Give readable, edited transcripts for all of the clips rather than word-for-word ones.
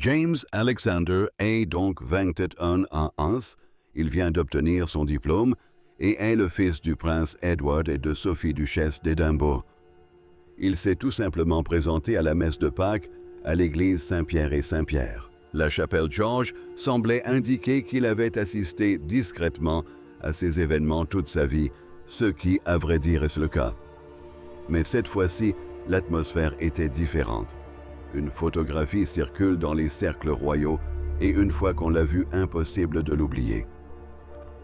James Alexander est donc 21 ans, il vient d'obtenir son diplôme et est le fils du prince Edward et de Sophie duchesse d'Édimbourg. Il s'est tout simplement présenté à la messe de Pâques à l'église Saint-Pierre et Saint-Pierre. La chapelle George semblait indiquer qu'il avait assisté discrètement à ces événements toute sa vie, ce qui, à vrai dire, est le cas. Mais cette fois-ci, l'atmosphère était différente. Une photographie circule dans les cercles royaux et une fois qu'on l'a vue, impossible de l'oublier.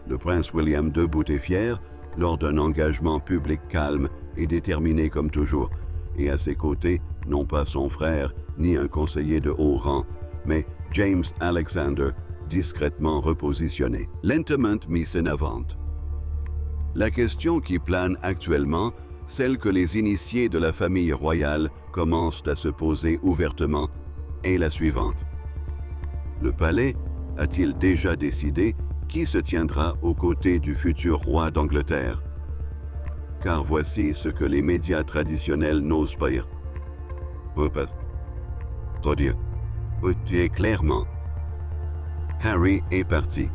Le prince William debout et fier, lors d'un engagement public calme et déterminé comme toujours, et à ses côtés, non pas son frère, ni un conseiller de haut rang, mais James Alexander, discrètement repositionné, lentement mis en avant. La question qui plane actuellement, celle que les initiés de la famille royale commencent à se poser ouvertement, est la suivante. Le palais a-t-il déjà décidé qui se tiendra aux côtés du futur roi d'Angleterre? Car voici ce que les médias traditionnels n'osent pas dire. Clairement. Harry est parti.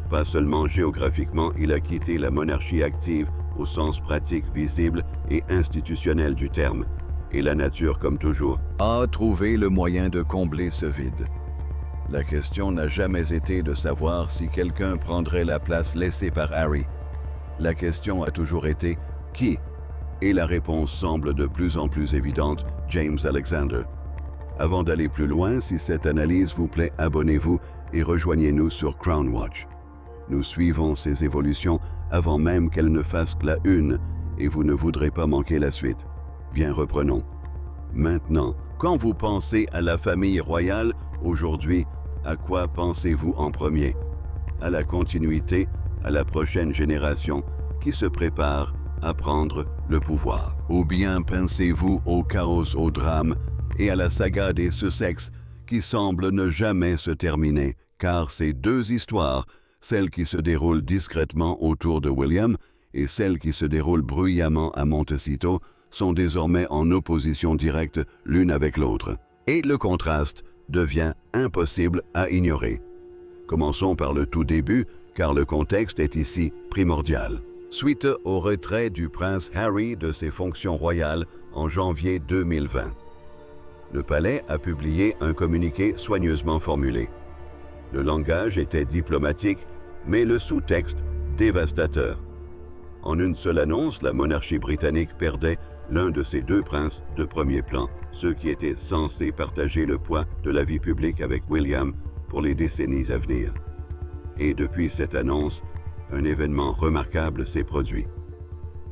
Pas seulement géographiquement, il a quitté la monarchie active au sens pratique, visible et institutionnel du terme, et la nature, comme toujours, a trouvé le moyen de combler ce vide. La question n'a jamais été de savoir si quelqu'un prendrait la place laissée par Harry. La question a toujours été « qui ?» Et la réponse semble de plus en plus évidente, James Alexander. Avant d'aller plus loin, si cette analyse vous plaît, abonnez-vous et rejoignez-nous sur Crown Watch. Nous suivons ces évolutions avant même qu'elles ne fassent la une et vous ne voudrez pas manquer la suite. Bien, reprenons. Maintenant, quand vous pensez à la famille royale, aujourd'hui, à quoi pensez-vous en premier? À la continuité, à la prochaine génération qui se prépare à prendre le pouvoir? Ou bien pensez-vous au chaos, au drame et à la saga des Sussex qui semble ne jamais se terminer, car ces deux histoires, celle qui se déroule discrètement autour de William et celle qui se déroule bruyamment à Montecito, sont désormais en opposition directe l'une avec l'autre. Et le contraste devient impossible à ignorer. Commençons par le tout début, car le contexte est ici primordial. Suite au retrait du prince Harry de ses fonctions royales en janvier 2020, le palais a publié un communiqué soigneusement formulé. Le langage était diplomatique, mais le sous-texte dévastateur. En une seule annonce, la monarchie britannique perdait l'un de ses deux princes de premier plan, ceux qui étaient censés partager le poids de la vie publique avec William pour les décennies à venir. Et depuis cette annonce, un événement remarquable s'est produit.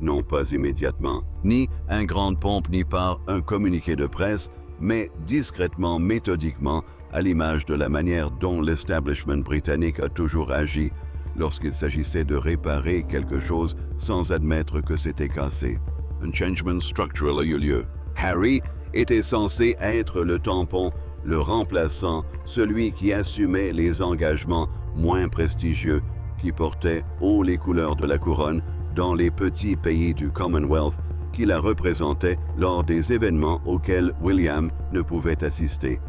Non pas immédiatement, ni en grande pompe, ni par un communiqué de presse, mais discrètement, méthodiquement, à l'image de la manière dont l'establishment britannique a toujours agi lorsqu'il s'agissait de réparer quelque chose sans admettre que c'était cassé. Un changement structural a eu lieu. Harry était censé être le tampon, le remplaçant, celui qui assumait les engagements moins prestigieux, qui portait haut les couleurs de la couronne dans les petits pays du Commonwealth, qui la représentaient lors des événements auxquels William ne pouvait assister.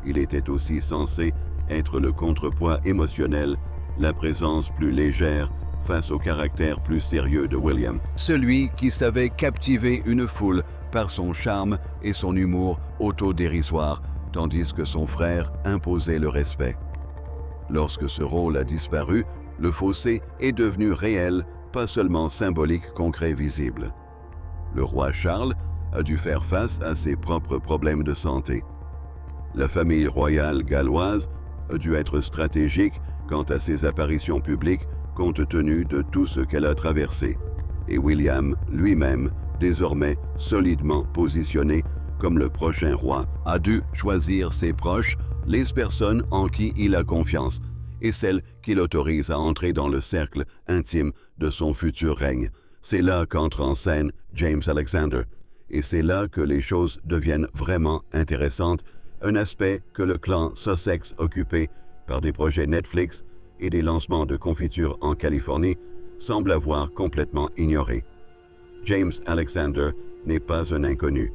Il était aussi censé être le contrepoids émotionnel, la présence plus légère face au caractère plus sérieux de William. Celui qui savait captiver une foule par son charme et son humour autodérisoire, tandis que son frère imposait le respect. Lorsque ce rôle a disparu, le fossé est devenu réel, pas seulement symbolique, concret, visible. Le roi Charles a dû faire face à ses propres problèmes de santé. La famille royale galloise a dû être stratégique quant à ses apparitions publiques compte tenu de tout ce qu'elle a traversé. Et William lui-même, désormais solidement positionné comme le prochain roi, a dû choisir ses proches, les personnes en qui il a confiance, et celles qu'il autorise à entrer dans le cercle intime de son futur règne. C'est là qu'entre en scène James Alexander, et c'est là que les choses deviennent vraiment intéressantes, un aspect que le clan Sussex, occupé par des projets Netflix et des lancements de confitures en Californie, semble avoir complètement ignoré. James Alexander n'est pas un inconnu.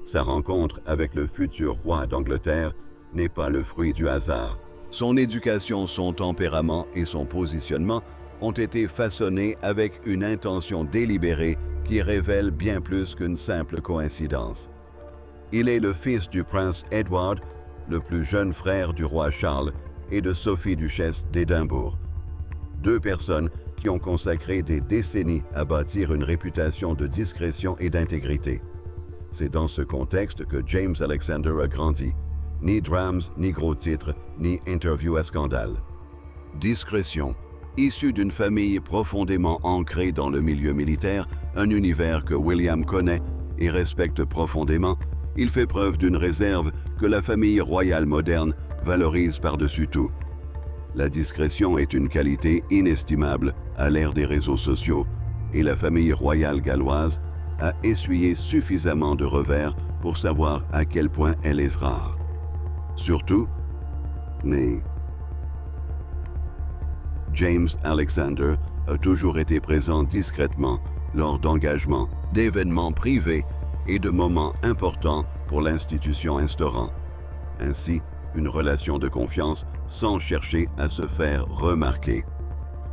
Sa rencontre avec le futur roi d'Angleterre n'est pas le fruit du hasard. Son éducation, son tempérament et son positionnement ont été façonnés avec une intention délibérée qui révèle bien plus qu'une simple coïncidence. Il est le fils du prince Edward, le plus jeune frère du roi Charles et de Sophie duchesse d'Édimbourg. Deux personnes qui ont consacré des décennies à bâtir une réputation de discrétion et d'intégrité. C'est dans ce contexte que James Alexander a grandi. Ni drames, ni gros titres, ni interviews à scandale. Discrétion. Issu d'une famille profondément ancrée dans le milieu militaire, un univers que William connaît et respecte profondément, il fait preuve d'une réserve que la famille royale moderne valorise par-dessus tout. La discrétion est une qualité inestimable à l'ère des réseaux sociaux, et la famille royale galloise a essuyé suffisamment de revers pour savoir à quel point elle est rare. Surtout, mais James Alexander a toujours été présent discrètement lors d'engagements, d'événements privés et de moments importants pour l'institution instaurant ainsi une relation de confiance sans chercher à se faire remarquer.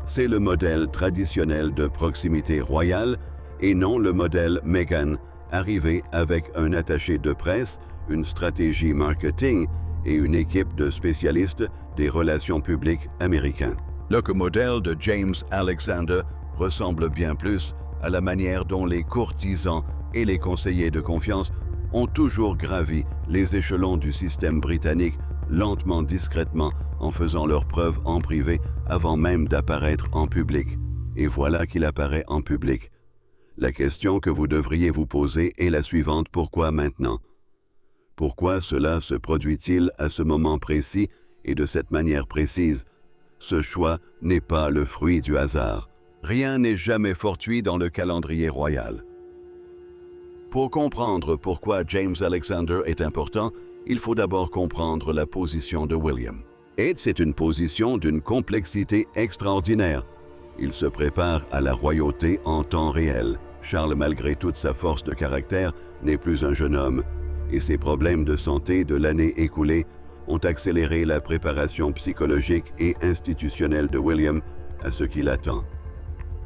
C'est le modèle traditionnel de proximité royale et non le modèle Meghan, arrivé avec un attaché de presse, une stratégie marketing et une équipe de spécialistes des relations publiques américains. Le modèle de James Alexander ressemble bien plus à la manière dont les courtisans et les conseillers de confiance ont toujours gravi les échelons du système britannique lentement, discrètement, en faisant leurs preuves en privé avant même d'apparaître en public. Et voilà qu'il apparaît en public. La question que vous devriez vous poser est la suivante: pourquoi maintenant? Pourquoi cela se produit-il à ce moment précis et de cette manière précise? Ce choix n'est pas le fruit du hasard. Rien n'est jamais fortuit dans le calendrier royal. Pour comprendre pourquoi James Alexander est important, il faut d'abord comprendre la position de William. Et c'est une position d'une complexité extraordinaire. Il se prépare à la royauté en temps réel. Charles, malgré toute sa force de caractère, n'est plus un jeune homme, et ses problèmes de santé de l'année écoulée ont accéléré la préparation psychologique et institutionnelle de William à ce qui l'attend.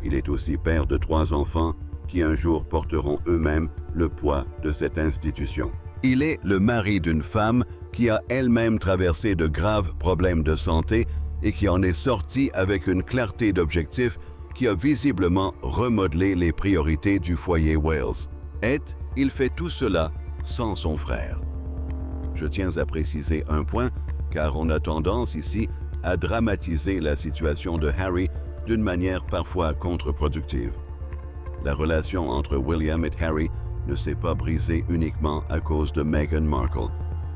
Il est aussi père de 3 enfants qui un jour porteront eux-mêmes le poids de cette institution. Il est le mari d'une femme qui a elle-même traversé de graves problèmes de santé et qui en est sortie avec une clarté d'objectif qui a visiblement remodelé les priorités du foyer Wales. Et il fait tout cela sans son frère. Je tiens à préciser un point, car on a tendance ici à dramatiser la situation de Harry d'une manière parfois contre-productive. La relation entre William et Harry ne s'est pas brisée uniquement à cause de Meghan Markle.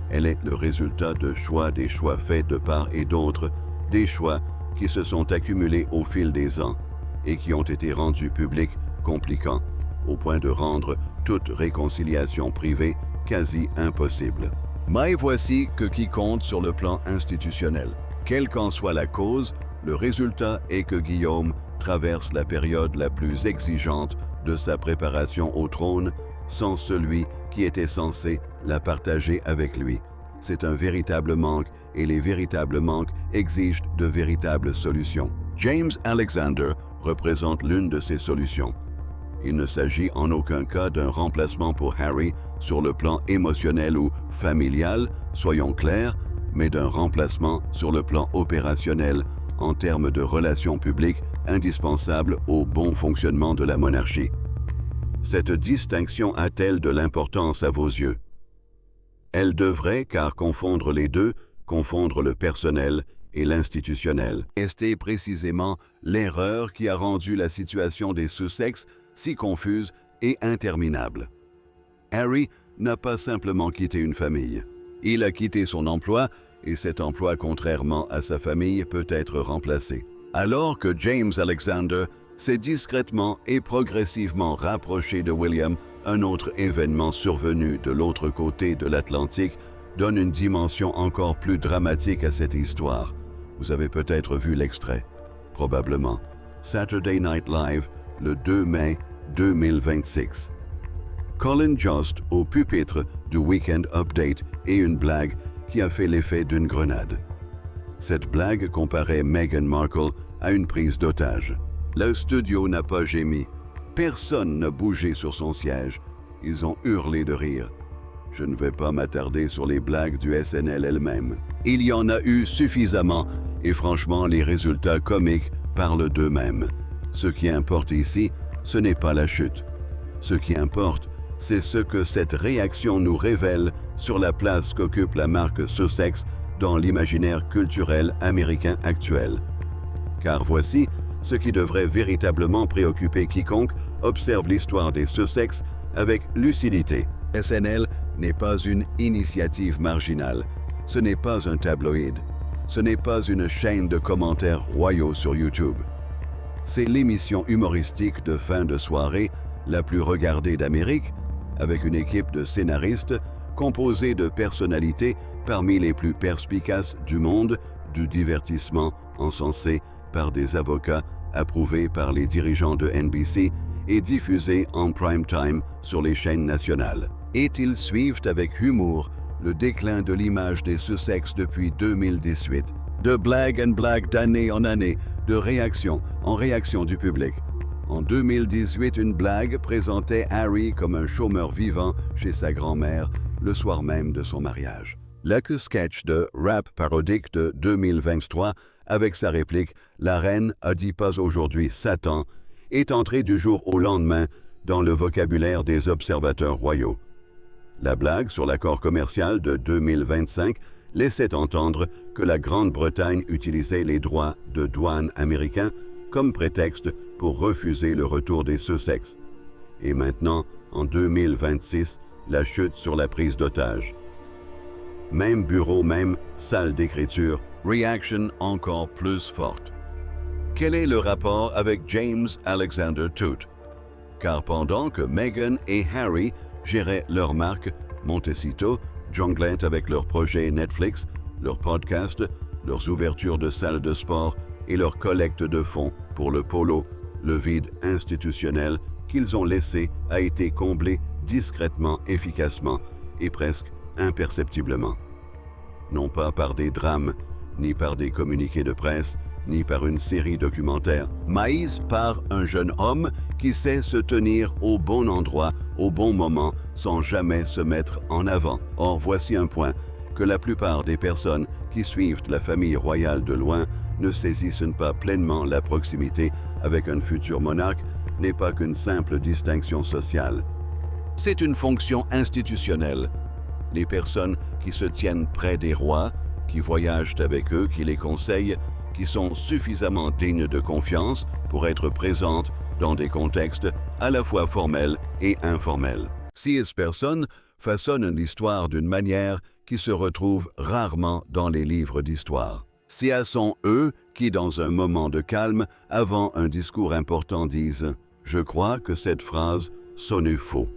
Elle est le résultat des choix faits de part et d'autre, des choix qui se sont accumulés au fil des ans et qui ont été rendus publics, compliquants, au point de rendre toute réconciliation privée quasi impossible. Mais voici qui compte sur le plan institutionnel. Quelle qu'en soit la cause, le résultat est que Guillaume traverse la période la plus exigeante de sa préparation au trône sans celui qui était censé la partager avec lui. C'est un véritable manque et les véritables manques exigent de véritables solutions. James Alexander représente l'une de ces solutions. Il ne s'agit en aucun cas d'un remplacement pour Harry sur le plan émotionnel ou familial, soyons clairs, mais d'un remplacement sur le plan opérationnel en termes de relations publiques indispensables au bon fonctionnement de la monarchie. Cette distinction a-t-elle de l'importance à vos yeux? Elle devrait, car confondre les deux, confondre le personnel et l'institutionnel. C'était précisément l'erreur qui a rendu la situation des Sussex si confuse et interminable. Harry n'a pas simplement quitté une famille. Il a quitté son emploi et cet emploi, contrairement à sa famille, peut être remplacé. Alors que James Alexander s'est discrètement et progressivement rapproché de William, un autre événement survenu de l'autre côté de l'Atlantique donne une dimension encore plus dramatique à cette histoire. Vous avez peut-être vu l'extrait. Probablement. Saturday Night Live, le 2 mai 2026. Colin Jost au pupitre du Weekend Update et une blague qui a fait l'effet d'une grenade. Cette blague comparait Meghan Markle à une prise d'otage. Le studio n'a pas gémi. Personne n'a bougé sur son siège. Ils ont hurlé de rire. Je ne vais pas m'attarder sur les blagues du SNL elles-mêmes. Il y en a eu suffisamment et franchement, les résultats comiques parlent d'eux-mêmes. Ce qui importe ici, ce n'est pas la chute. Ce qui importe, c'est ce que cette réaction nous révèle sur la place qu'occupe la marque Sussex dans l'imaginaire culturel américain actuel. Car voici ce qui devrait véritablement préoccuper quiconque observe l'histoire des Sussex avec lucidité. SNL n'est pas une initiative marginale, ce n'est pas un tabloïd, ce n'est pas une chaîne de commentaires royaux sur YouTube. C'est l'émission humoristique de fin de soirée la plus regardée d'Amérique, avec une équipe de scénaristes composée de personnalités parmi les plus perspicaces du monde, du divertissement encensé par des avocats approuvés par les dirigeants de NBC et diffusés en prime time sur les chaînes nationales. Et ils suivent avec humour le déclin de l'image des Sussex depuis 2018, de blague en blague d'année en année, de réaction en réaction du public. En 2018, une blague présentait Harry comme un chômeur vivant chez sa grand-mère le soir même de son mariage. Le sketch de rap parodique de 2023 avec sa réplique « La reine a dit pas aujourd'hui Satan » est entré du jour au lendemain dans le vocabulaire des observateurs royaux. La blague sur l'accord commercial de 2025 laissait entendre que la Grande-Bretagne utilisait les droits de douane américains comme prétexte pour refuser le retour des Sussex. Et maintenant, en 2026, la chute sur la prise d'otage. Même bureau, même salle d'écriture, réaction encore plus forte. Quel est le rapport avec James Alexander Tout? Car pendant que Meghan et Harry géraient leur marque, Montecito jonglaient avec leurs projets Netflix, leurs podcasts, leurs ouvertures de salles de sport et leur collecte de fonds pour le polo, le vide institutionnel qu'ils ont laissé a été comblé discrètement, efficacement et presque imperceptiblement. Non pas par des drames, ni par des communiqués de presse, ni par une série documentaire, mais par un jeune homme qui sait se tenir au bon endroit, au bon moment, sans jamais se mettre en avant. Or, voici un point que la plupart des personnes qui suivent la famille royale de loin ne saisissent pas pleinement. La proximité avec un futur monarque n'est pas qu'une simple distinction sociale. C'est une fonction institutionnelle. Les personnes qui se tiennent près des rois, qui voyagent avec eux, qui les conseillent, qui sont suffisamment dignes de confiance pour être présentes dans des contextes à la fois formels et informels. Ces personnes façonnent l'histoire d'une manière qui se retrouve rarement dans les livres d'histoire. Ce sont eux qui, dans un moment de calme, avant un discours important, disent « Je crois que cette phrase sonne faux. »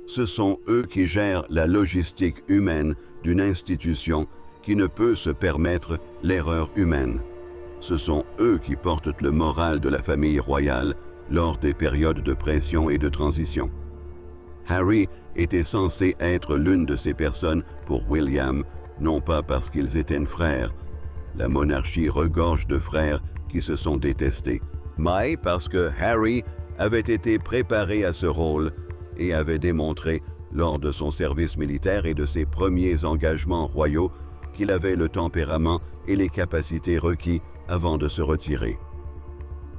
Ce sont eux qui gèrent la logistique humaine d'une institution qui ne peut se permettre l'erreur humaine. Ce sont eux qui portent le moral de la famille royale lors des périodes de pression et de transition. Harry était censé être l'une de ces personnes pour William, non pas parce qu'ils étaient frères. La monarchie regorge de frères qui se sont détestés, mais parce que Harry avait été préparé à ce rôle et avait démontré lors de son service militaire et de ses premiers engagements royaux qu'il avait le tempérament et les capacités requis avant de se retirer.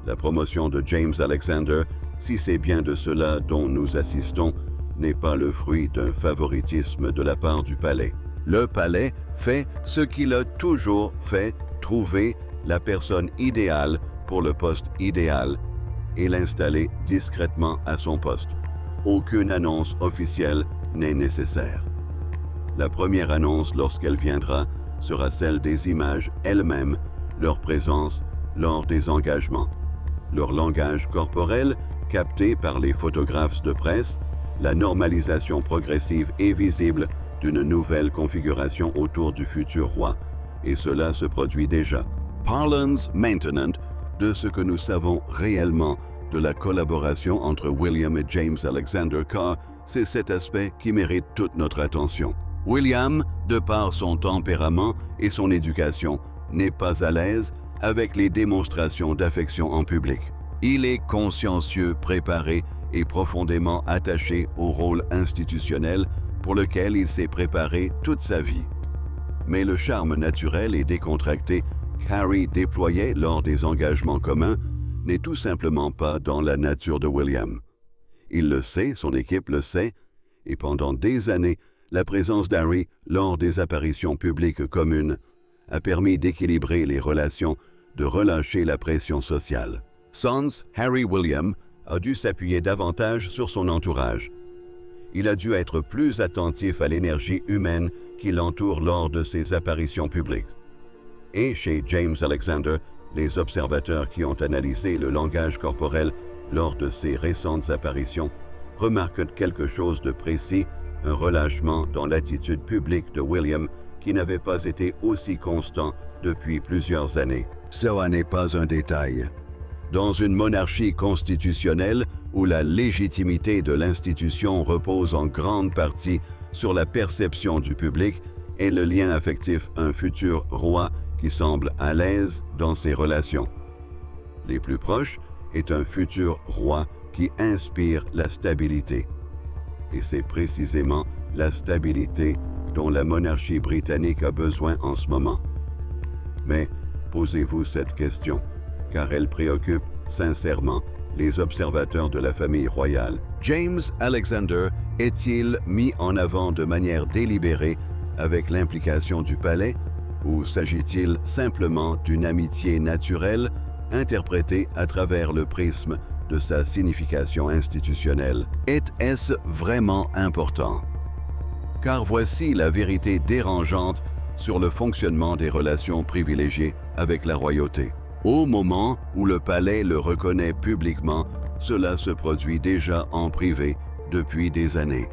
La promotion de James Alexander, si c'est bien de cela dont nous assistons, n'est pas le fruit d'un favoritisme de la part du palais. Le palais fait ce qu'il a toujours fait, trouver la personne idéale pour le poste idéal et l'installer discrètement à son poste. Aucune annonce officielle n'est nécessaire. La première annonce, lorsqu'elle viendra, sera celle des images elles-mêmes, leur présence lors des engagements, leur langage corporel capté par les photographes de presse, la normalisation progressive et visible d'une nouvelle configuration autour du futur roi. Et cela se produit déjà. Parlons maintenant de ce que nous savons réellement de la collaboration entre William et James Alexander, car c'est cet aspect qui mérite toute notre attention. William, de par son tempérament et son éducation, n'est pas à l'aise avec les démonstrations d'affection en public. Il est consciencieux, préparé et profondément attaché au rôle institutionnel pour lequel il s'est préparé toute sa vie. Mais le charme naturel et décontracté qu'Harry déployait lors des engagements communs n'est tout simplement pas dans la nature de William. Il le sait, son équipe le sait, et pendant des années, la présence d'Harry lors des apparitions publiques communes a permis d'équilibrer les relations, de relâcher la pression sociale. Sans Harry William a dû s'appuyer davantage sur son entourage. Il a dû être plus attentif à l'énergie humaine qui l'entoure lors de ses apparitions publiques. Et chez James Alexander, les observateurs qui ont analysé le langage corporel lors de ses récentes apparitions remarquent quelque chose de précis, un relâchement dans l'attitude publique de William qui n'avait pas été aussi constant depuis plusieurs années. Ce n'est pas un détail. Dans une monarchie constitutionnelle où la légitimité de l'institution repose en grande partie sur la perception du public et le lien affectif, un futur roi qui semble à l'aise dans ses relations. Les plus proches est un futur roi qui inspire la stabilité. Et c'est précisément la stabilité dont la monarchie britannique a besoin en ce moment. Mais posez-vous cette question, car elle préoccupe sincèrement les observateurs de la famille royale. James Alexander est-il mis en avant de manière délibérée avec l'implication du palais, ou s'agit-il simplement d'une amitié naturelle interprétée à travers le prisme de sa signification institutionnelle? Est-ce vraiment important? Car voici la vérité dérangeante sur le fonctionnement des relations privilégiées avec la royauté. Au moment où le palais le reconnaît publiquement, cela se produit déjà en privé depuis des années.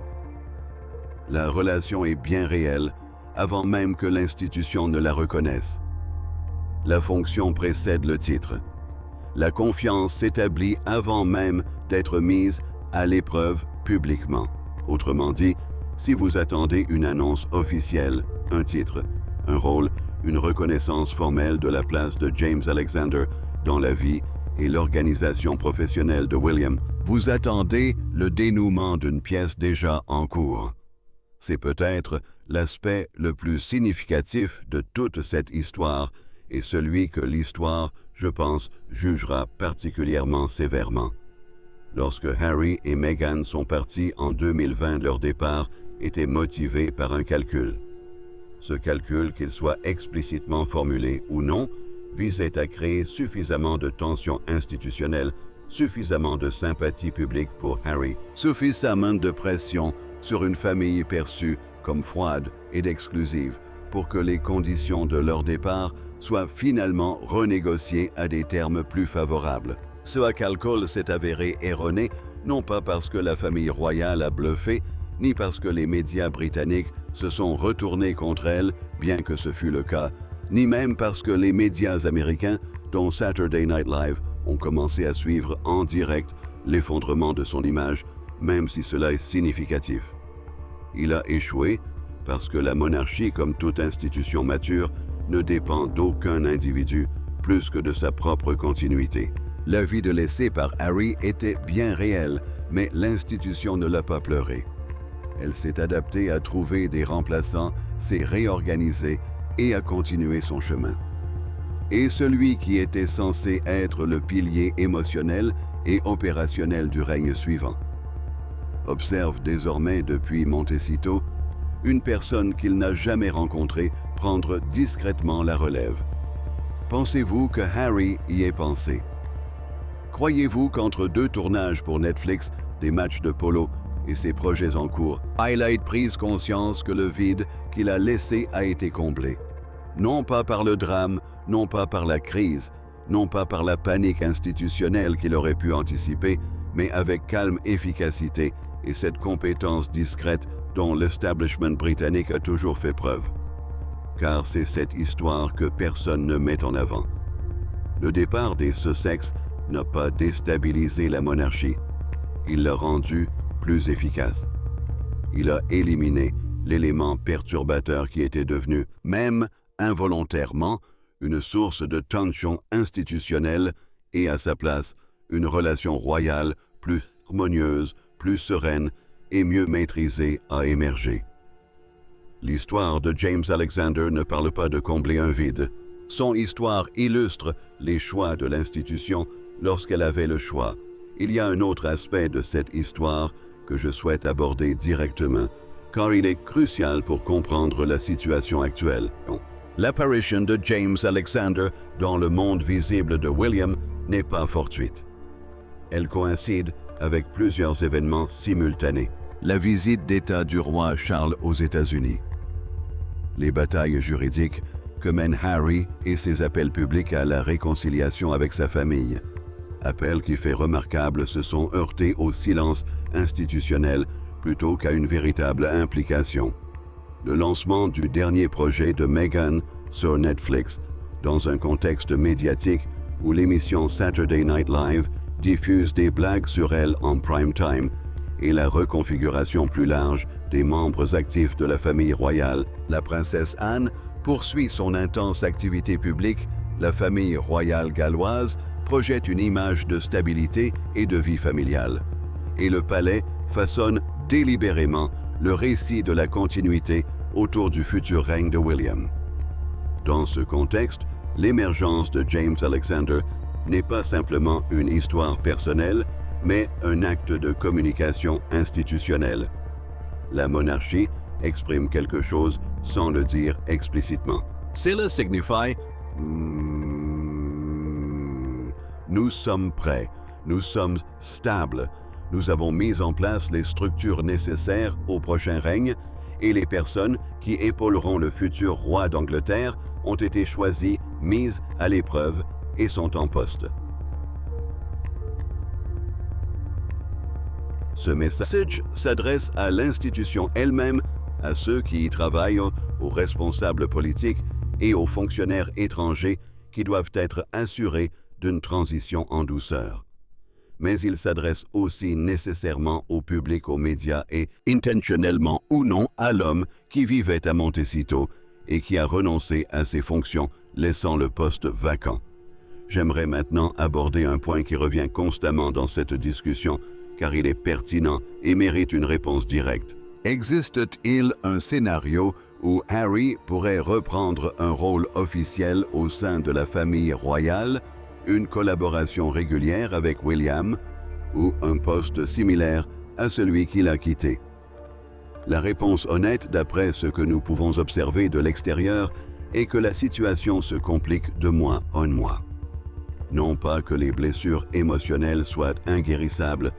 La relation est bien réelle avant même que l'institution ne la reconnaisse. La fonction précède le titre. La confiance s'établit avant même d'être mise à l'épreuve publiquement. Autrement dit, si vous attendez une annonce officielle, un titre, un rôle, une reconnaissance formelle de la place de James Alexander dans la vie et l'organisation professionnelle de William, vous attendez le dénouement d'une pièce déjà en cours. C'est peut-être l'aspect le plus significatif de toute cette histoire et celui que l'histoire, je pense, jugera particulièrement sévèrement. Lorsque Harry et Meghan sont partis en 2020, leur départ était motivé par un calcul. Ce calcul, qu'il soit explicitement formulé ou non, visait à créer suffisamment de tensions institutionnelles, suffisamment de sympathie publique pour Harry, suffisamment de pression sur une famille perçue comme froide et exclusive pour que les conditions de leur départ soient finalement renégociées à des termes plus favorables. Ce calcul s'est avéré erroné, non pas parce que la famille royale a bluffé, ni parce que les médias britanniques se sont retournés contre elle, bien que ce fût le cas, ni même parce que les médias américains, dont Saturday Night Live, ont commencé à suivre en direct l'effondrement de son image, même si cela est significatif. Il a échoué parce que la monarchie, comme toute institution mature, ne dépend d'aucun individu plus que de sa propre continuité. La vie de laissée par Harry était bien réelle, mais l'institution ne l'a pas pleuré. Elle s'est adaptée à trouver des remplaçants, s'est réorganisée et a continué son chemin. Et celui qui était censé être le pilier émotionnel et opérationnel du règne suivant observe désormais depuis Montecito une personne qu'il n'a jamais rencontrée prendre discrètement la relève. Pensez-vous que Harry y ait pensé? Croyez-vous qu'entre deux tournages pour Netflix, des matchs de polo et ses projets en cours, Highlight prise conscience que le vide qu'il a laissé a été comblé? Non pas par le drame, non pas par la crise, non pas par la panique institutionnelle qu'il aurait pu anticiper, mais avec calme efficacité et cette compétence discrète dont l'establishment britannique a toujours fait preuve. Car c'est cette histoire que personne ne met en avant. Le départ des Sussex n'a pas déstabilisé la monarchie, il l'a rendue plus efficace. Il a éliminé l'élément perturbateur qui était devenu, même involontairement, une source de tension institutionnelle et à sa place, une relation royale plus harmonieuse, plus sereine et mieux maîtrisée a émergé. L'histoire de James Alexander ne parle pas de combler un vide. Son histoire illustre les choix de l'institution lorsqu'elle avait le choix. Il y a un autre aspect de cette histoire que je souhaite aborder directement, car il est crucial pour comprendre la situation actuelle. L'apparition de James Alexander dans le monde visible de William n'est pas fortuite. Elle coïncide avec plusieurs événements simultanés. La visite d'État du roi Charles aux États-Unis, les batailles juridiques que mènent Harry et ses appels publics à la réconciliation avec sa famille. Appels qui, fait remarquable, se sont heurtés au silence institutionnel plutôt qu'à une véritable implication. Le lancement du dernier projet de Meghan sur Netflix, dans un contexte médiatique où l'émission Saturday Night Live diffuse des blagues sur elle en prime time, et la reconfiguration plus large des membres actifs de la famille royale. La princesse Anne poursuit son intense activité publique. La famille royale galloise projette une image de stabilité et de vie familiale. Et le palais façonne délibérément le récit de la continuité autour du futur règne de William. Dans ce contexte, l'émergence de James Alexander n'est pas simplement une histoire personnelle, mais un acte de communication institutionnelle. La monarchie exprime quelque chose sans le dire explicitement. Cela signifie nous sommes prêts, nous sommes stables, nous avons mis en place les structures nécessaires au prochain règne et les personnes qui épauleront le futur roi d'Angleterre ont été choisies, mises à l'épreuve et sont en poste. Ce message s'adresse à l'institution elle-même, à ceux qui y travaillent, aux responsables politiques et aux fonctionnaires étrangers qui doivent être assurés d'une transition en douceur. Mais il s'adresse aussi nécessairement au public, aux médias et, intentionnellement ou non, à l'homme qui vivait à Montecito et qui a renoncé à ses fonctions, laissant le poste vacant. J'aimerais maintenant aborder un point qui revient constamment dans cette discussion, car il est pertinent et mérite une réponse directe. Existe-t-il un scénario où Harry pourrait reprendre un rôle officiel au sein de la famille royale, une collaboration régulière avec William ou un poste similaire à celui qu'il a quitté? La réponse honnête, d'après ce que nous pouvons observer de l'extérieur, est que la situation se complique de mois en mois. Non pas que les blessures émotionnelles soient inguérissables,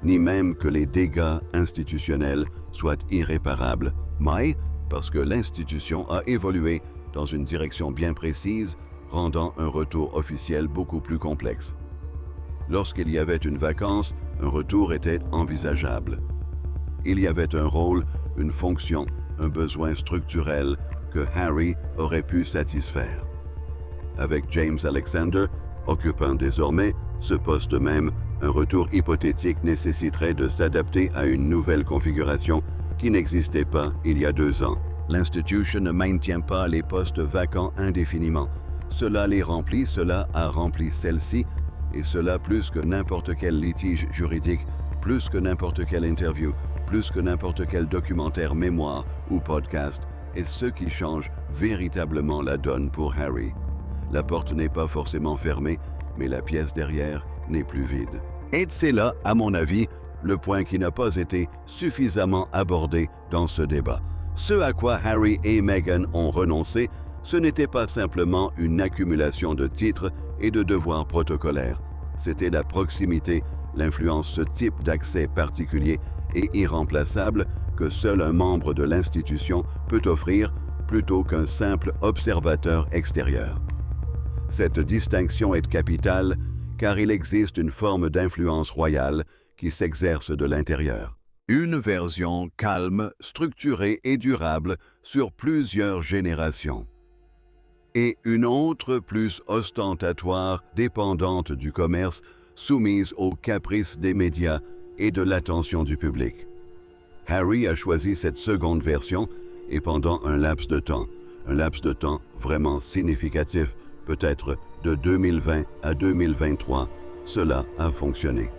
ni même que les dégâts institutionnels soient irréparables, mais parce que l'institution a évolué dans une direction bien précise, rendant un retour officiel beaucoup plus complexe. Lorsqu'il y avait une vacance, un retour était envisageable. Il y avait un rôle, une fonction, un besoin structurel que Harry aurait pu satisfaire. Avec James Alexander occupant désormais ce poste même, un retour hypothétique nécessiterait de s'adapter à une nouvelle configuration qui n'existait pas il y a 2 ans. L'institution ne maintient pas les postes vacants indéfiniment. Cela les remplit, cela a rempli celle-ci, et cela plus que n'importe quel litige juridique, plus que n'importe quelle interview, plus que n'importe quel documentaire, mémoire ou podcast, est ce qui change véritablement la donne pour Harry. La porte n'est pas forcément fermée, mais la pièce derrière n'est plus vide. Et c'est là, à mon avis, le point qui n'a pas été suffisamment abordé dans ce débat. Ce à quoi Harry et Meghan ont renoncé, ce n'était pas simplement une accumulation de titres et de devoirs protocolaires. C'était la proximité, l'influence, ce type d'accès particulier et irremplaçable que seul un membre de l'institution peut offrir plutôt qu'un simple observateur extérieur. Cette distinction est capitale car il existe une forme d'influence royale qui s'exerce de l'intérieur. Une version calme, structurée et durable sur plusieurs générations. Et une autre plus ostentatoire, dépendante du commerce, soumise aux caprices des médias et de l'attention du public. Harry a choisi cette seconde version et pendant un laps de temps vraiment significatif, peut-être de 2020 à 2023, cela a fonctionné.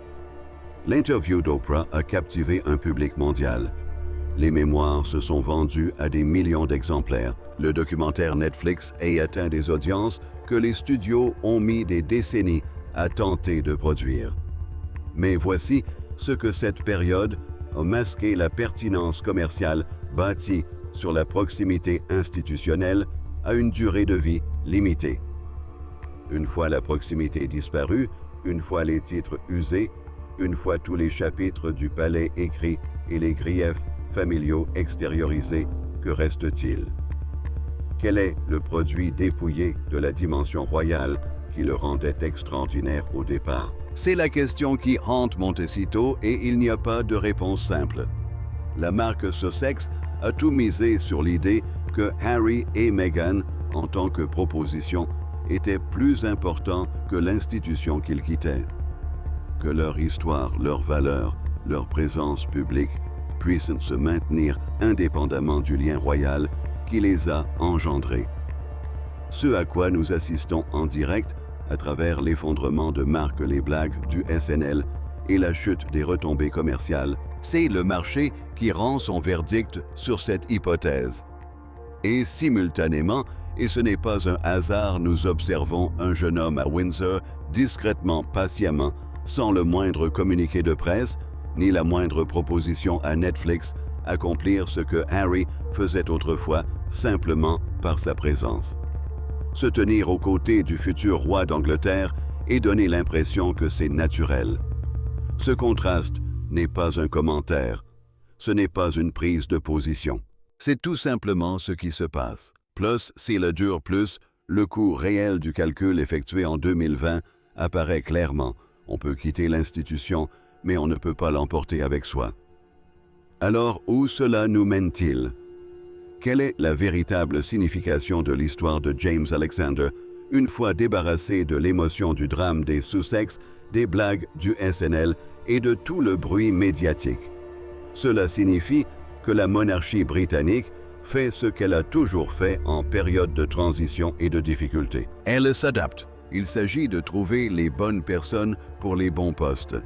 L'interview d'Oprah a captivé un public mondial. Les mémoires se sont vendues à des millions d'exemplaires. Le documentaire Netflix a atteint des audiences que les studios ont mis des décennies à tenter de produire. Mais voici ce que cette période a masqué: la pertinence commerciale bâtie sur la proximité institutionnelle à une durée de vie limitée. Une fois la proximité disparue, une fois les titres usés, une fois tous les chapitres du palais écrits et les griefs familiaux extériorisés, que reste-t-il? Quel est le produit dépouillé de la dimension royale qui le rendait extraordinaire au départ? C'est la question qui hante Montecito et il n'y a pas de réponse simple. La marque Sussex a tout misé sur l'idée que Harry et Meghan, en tant que proposition, étaient plus importants que l'institution qu'ils quittaient. Que leur histoire, leurs valeurs, leur présence publique puissent se maintenir indépendamment du lien royal qui les a engendrés. Ce à quoi nous assistons en direct à travers l'effondrement de Marc les blagues du SNL et la chute des retombées commerciales, c'est le marché qui rend son verdict sur cette hypothèse. Et simultanément, et ce n'est pas un hasard, nous observons un jeune homme à Windsor discrètement, patiemment, sans le moindre communiqué de presse, ni la moindre proposition à Netflix, accomplir ce que Harry faisait autrefois simplement par sa présence. Se tenir aux côtés du futur roi d'Angleterre et donner l'impression que c'est naturel. Ce contraste n'est pas un commentaire, ce n'est pas une prise de position. C'est tout simplement ce qui se passe. Plus, si le dur plus, le coût réel du calcul effectué en 2020 apparaît clairement. On peut quitter l'institution, mais on ne peut pas l'emporter avec soi. Alors, où cela nous mène-t-il? Quelle est la véritable signification de l'histoire de James Alexander, une fois débarrassé de l'émotion du drame des Sussex, des blagues du SNL et de tout le bruit médiatique? Cela signifie que la monarchie britannique fait ce qu'elle a toujours fait en période de transition et de difficulté. Elle s'adapte. Il s'agit de trouver les bonnes personnes pour les bons postes.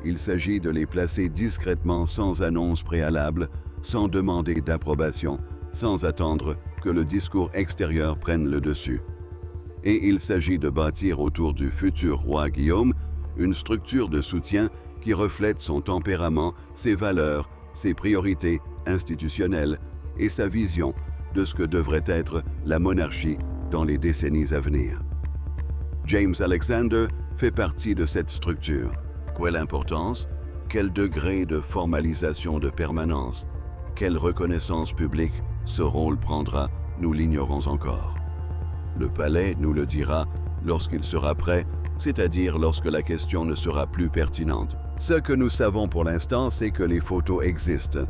Il s'agit de les placer discrètement sans annonce préalable, sans demander d'approbation, sans attendre que le discours extérieur prenne le dessus. Et il s'agit de bâtir autour du futur roi Guillaume une structure de soutien qui reflète son tempérament, ses valeurs, ses priorités institutionnelles et sa vision de ce que devrait être la monarchie dans les décennies à venir. James Alexander fait partie de cette structure. Quelle importance? Quel degré de formalisation de permanence? Quelle reconnaissance publique ce rôle prendra? Nous l'ignorons encore. Le palais nous le dira lorsqu'il sera prêt, c'est-à-dire lorsque la question ne sera plus pertinente. Ce que nous savons pour l'instant, c'est que les photos existent.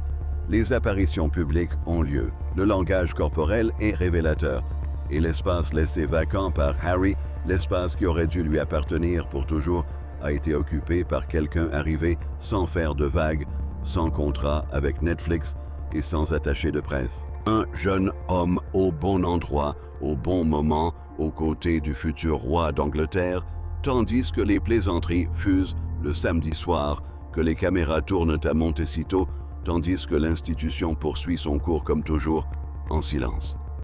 Les apparitions publiques ont lieu. Le langage corporel est révélateur. Et l'espace laissé vacant par Harry, l'espace qui aurait dû lui appartenir pour toujours, a été occupé par quelqu'un arrivé sans faire de vagues, sans contrat avec Netflix et sans attaché de presse. Un jeune homme au bon endroit, au bon moment, aux côtés du futur roi d'Angleterre, tandis que les plaisanteries fusent le samedi soir, que les caméras tournent à Montecito, tandis que l'institution poursuit son cours comme toujours, en silence.